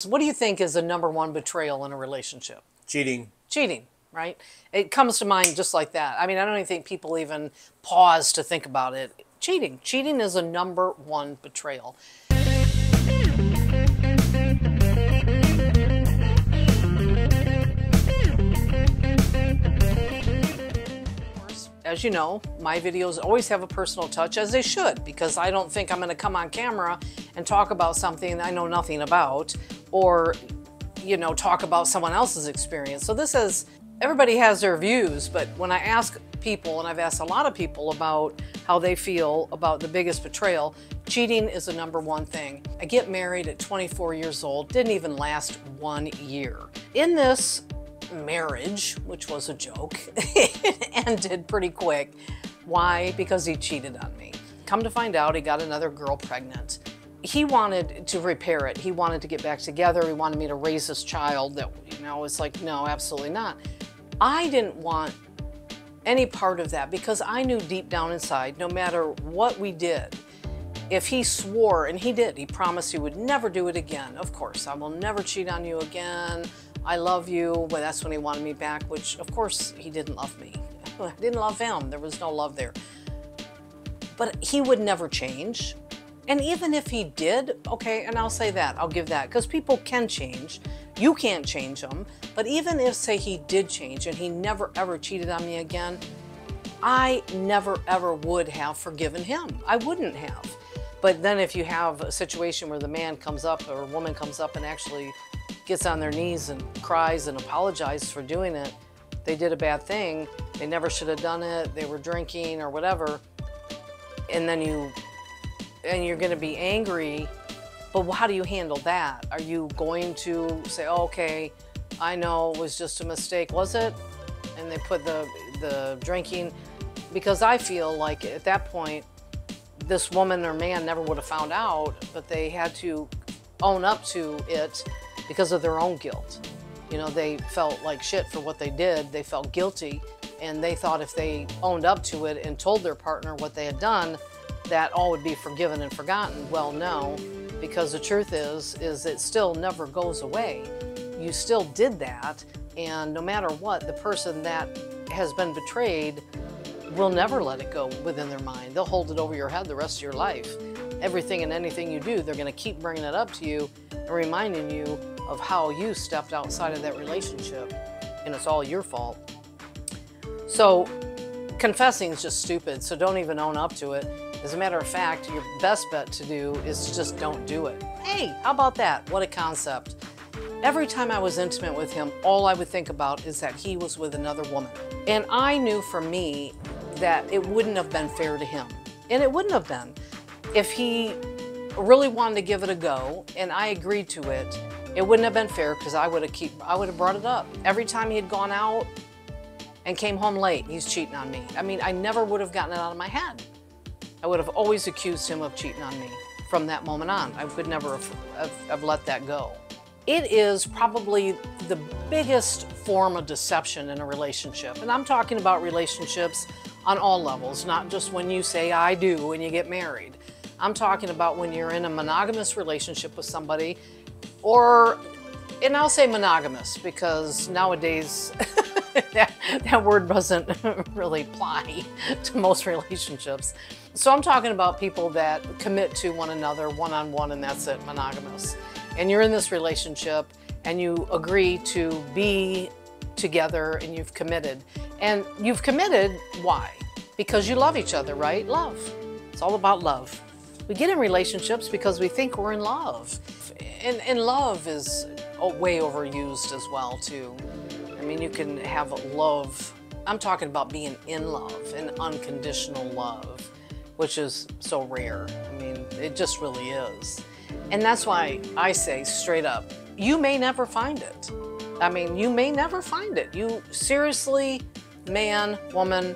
What do you think is the #1 betrayal in a relationship? Cheating. Cheating, right? It comes to mind just like that. I mean, I don't even think people even pause to think about it. Cheating. Cheating is a #1 betrayal. As you know, my videos always have a personal touch, as they should, because I don't think I'm going to come on camera and talk about something I know nothing about, or, you know, talk about someone else's experience. So this is, everybody has their views, but when I ask people, and I've asked a lot of people about how they feel about the biggest betrayal, cheating is the '1 thing. I get married at 24 years old, didn't even last 1 year. In this marriage, which was a joke, it ended pretty quick. Why? Because he cheated on me. Come to find out, he got another girl pregnant. He wanted to repair it. He wanted to get back together. He wanted me to raise this child that, you know, it's like, no, absolutely not. I didn't want any part of that because I knew deep down inside, no matter what we did, if he swore, and he did, he promised he would never do it again. Of course, I will never cheat on you again. I love you, but that's when he wanted me back, which of course he didn't love me. I didn't love him. There was no love there. But he would never change. And even if he did, okay, and I'll say that, I'll give that, because people can change. You can't change them. But even if, say, he did change and he never ever cheated on me again, I never ever would have forgiven him. I wouldn't have. But then if you have a situation where the man comes up or a woman comes up and actually gets on their knees and cries and apologizes for doing it, they did a bad thing, they never should have done it, they were drinking or whatever, and then you're going to be angry, but how do you handle that? Are you going to say, oh, okay, I know it was just a mistake, was it? And they put the drinking, because I feel like at that point, this woman or man never would have found out, but they had to own up to it because of their own guilt. You know, they felt like shit for what they did. They felt guilty, and they thought if they owned up to it and told their partner what they had done, that all would be forgiven and forgotten. Well, no, because the truth is it still never goes away. You still did that, and no matter what, the person that has been betrayed will never let it go within their mind. They'll hold it over your head the rest of your life. Everything and anything you do, they're going to keep bringing it up to you and reminding you of how you stepped outside of that relationship, and it's all your fault. So confessing is just stupid, so don't even own up to it. As a matter of fact, your best bet to do is to just don't do it. Hey, how about that? What a concept. Every time I was intimate with him, all I would think about is that he was with another woman. And I knew for me that it wouldn't have been fair to him. And it wouldn't have been. If he really wanted to give it a go and I agreed to it, it wouldn't have been fair, because I would have brought it up. Every time he had gone out and came home late, he's cheating on me. I mean, I never would have gotten it out of my head. I would have always accused him of cheating on me from that moment on. I would never have let that go. It is probably the biggest form of deception in a relationship. And I'm talking about relationships on all levels, not just when you say I do when you get married. I'm talking about when you're in a monogamous relationship with somebody, or, and I'll say monogamous because nowadays that word doesn't really apply to most relationships. So I'm talking about people that commit to one another one-on-one, and that's it, monogamous. And you're in this relationship and you agree to be together and you've committed. And you've committed, why? Because you love each other, right? Love. It's all about love. We get in relationships because we think we're in love. And love is way overused as well, too. I mean, you can have love. I'm talking about being in love and unconditional love, which is so rare. I mean, it just really is. And that's why I say straight up, you may never find it. I mean, you may never find it. You seriously, man, woman,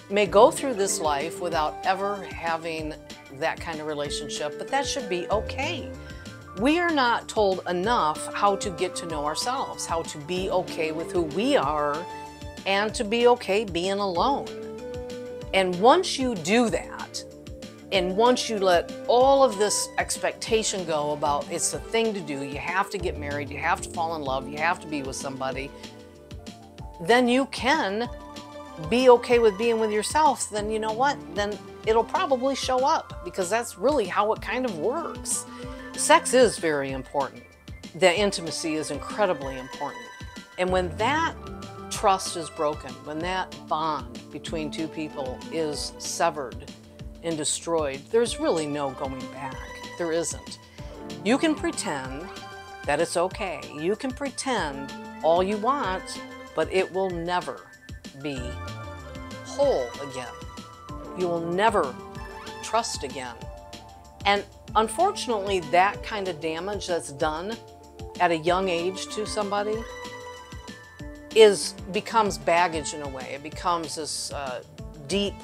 may go through this life without ever having that kind of relationship, but that should be okay. We are not told enough how to get to know ourselves, how to be okay with who we are, and to be okay being alone. And once you do that, And once you let all of this expectation go about it's the thing to do, you have to get married, you have to fall in love, you have to be with somebody, then you can be okay with being with yourself. Then you know what? Then it'll probably show up, because that's really how it kind of works. Sex is very important. The intimacy is incredibly important. And when that trust is broken, when that bond between two people is severed and destroyed, there's really no going back. There isn't. You can pretend that it's okay. You can pretend all you want, but it will never be whole again. You will never trust again. And unfortunately, that kind of damage that's done at a young age to somebody becomes baggage in a way. It becomes this deep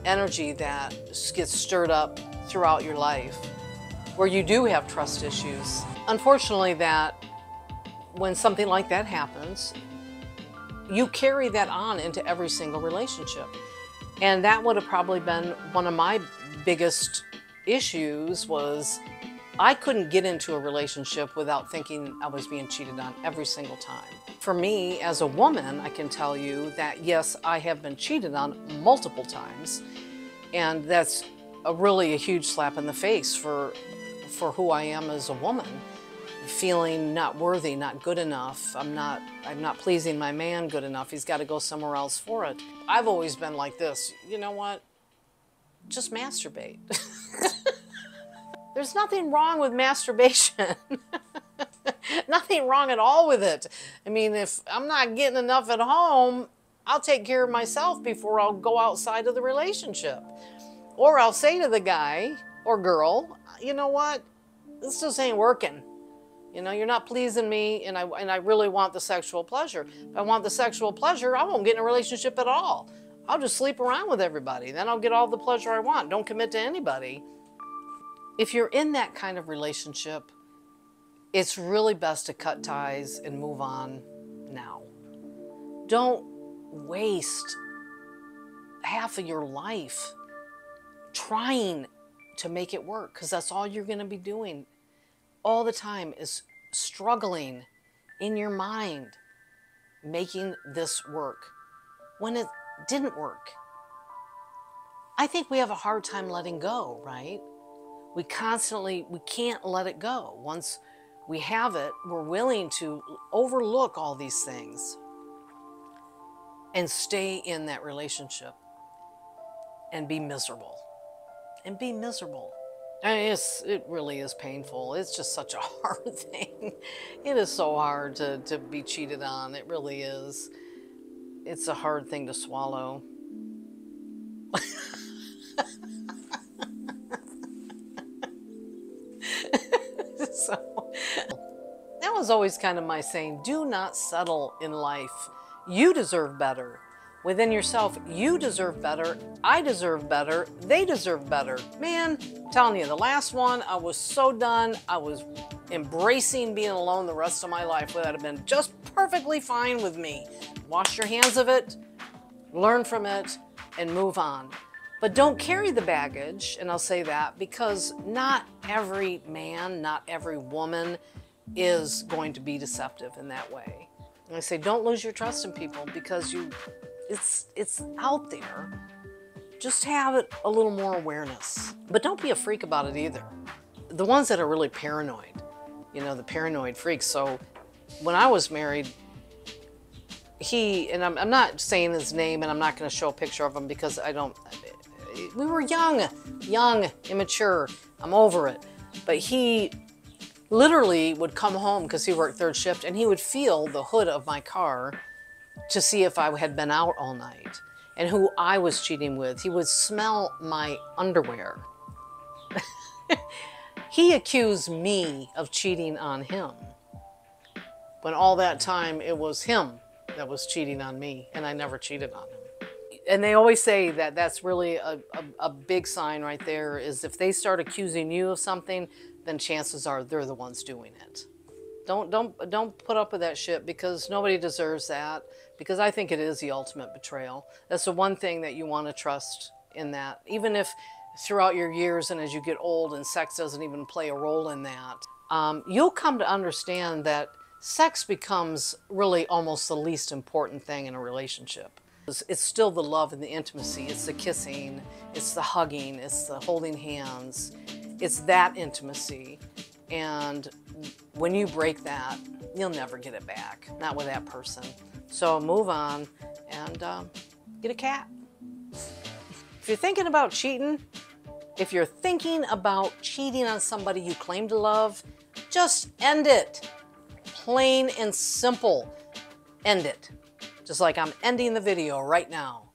energy that gets stirred up throughout your life, where you do have trust issues. Unfortunately, that when something like that happens, you carry that on into every single relationship. And that would have probably been one of my biggest issues. Was I couldn't get into a relationship without thinking I was being cheated on every single time. For me, as a woman, I can tell you that yes, I have been cheated on multiple times, and that's really a huge slap in the face for who I am as a woman. Feeling not worthy, not good enough. I'm not pleasing my man good enough. He's got to go somewhere else for it. I've always been like this. You know what? Just masturbate. There's nothing wrong with masturbation. Nothing wrong at all with it. I mean, if I'm not getting enough at home, I'll take care of myself before I'll go outside of the relationship. Or I'll say to the guy or girl, you know what? This just ain't working. You know, you're not pleasing me, and I really want the sexual pleasure. If I want the sexual pleasure, I won't get in a relationship at all. I'll just sleep around with everybody. Then I'll get all the pleasure I want. Don't commit to anybody. If you're in that kind of relationship, it's really best to cut ties and move on now. Don't waste half of your life trying to make it work, because that's all you're going to be doing all the time, is struggling in your mind, making this work when it didn't work. I think we have a hard time letting go, right? We can't let it go. Once we have it, we're willing to overlook all these things and stay in that relationship and be miserable. And be miserable. I mean, it really is painful. It's just such a hard thing. It is so hard to be cheated on. It really is. It's a hard thing to swallow. So, that was always kind of my saying, do not settle in life. You deserve better. Within yourself, you deserve better, I deserve better, they deserve better. Man, I'm telling you, the last one, I was so done. I was embracing being alone the rest of my life. That would have been just perfectly fine with me. Wash your hands of it, learn from it, and move on. But don't carry the baggage, and I'll say that, because not every man, not every woman is going to be deceptive in that way. And I say, don't lose your trust in people, because it's out there. Just have it a little more awareness. But don't be a freak about it either. The ones that are really paranoid, you know, the paranoid freaks. So when I was married, and I'm not saying his name, and I'm not going to show a picture of him because we were young, immature. I'm over it. But he literally would come home, because he worked third shift, and he would feel the hood of my car to see if I had been out all night and who I was cheating with. He would smell my underwear. He accused me of cheating on him, when all that time it was him that was cheating on me, and I never cheated on him. And they always say that that's really a big sign right there, is if they start accusing you of something, then chances are they're the ones doing it. Don't put up with that shit, because nobody deserves that, because I think it is the ultimate betrayal. That's the one thing that you want to trust in that. Even if throughout your years and as you get old and sex doesn't even play a role in that, you'll come to understand that sex becomes really almost the least important thing in a relationship. It's still the love and the intimacy. It's the kissing, it's the hugging, it's the holding hands. It's that intimacy. And when you break that, you'll never get it back, not with that person. So move on and get a cat. If you're thinking about cheating, if you're thinking about cheating on somebody you claim to love, just end it. Plain and simple. End it. Just like I'm ending the video right now.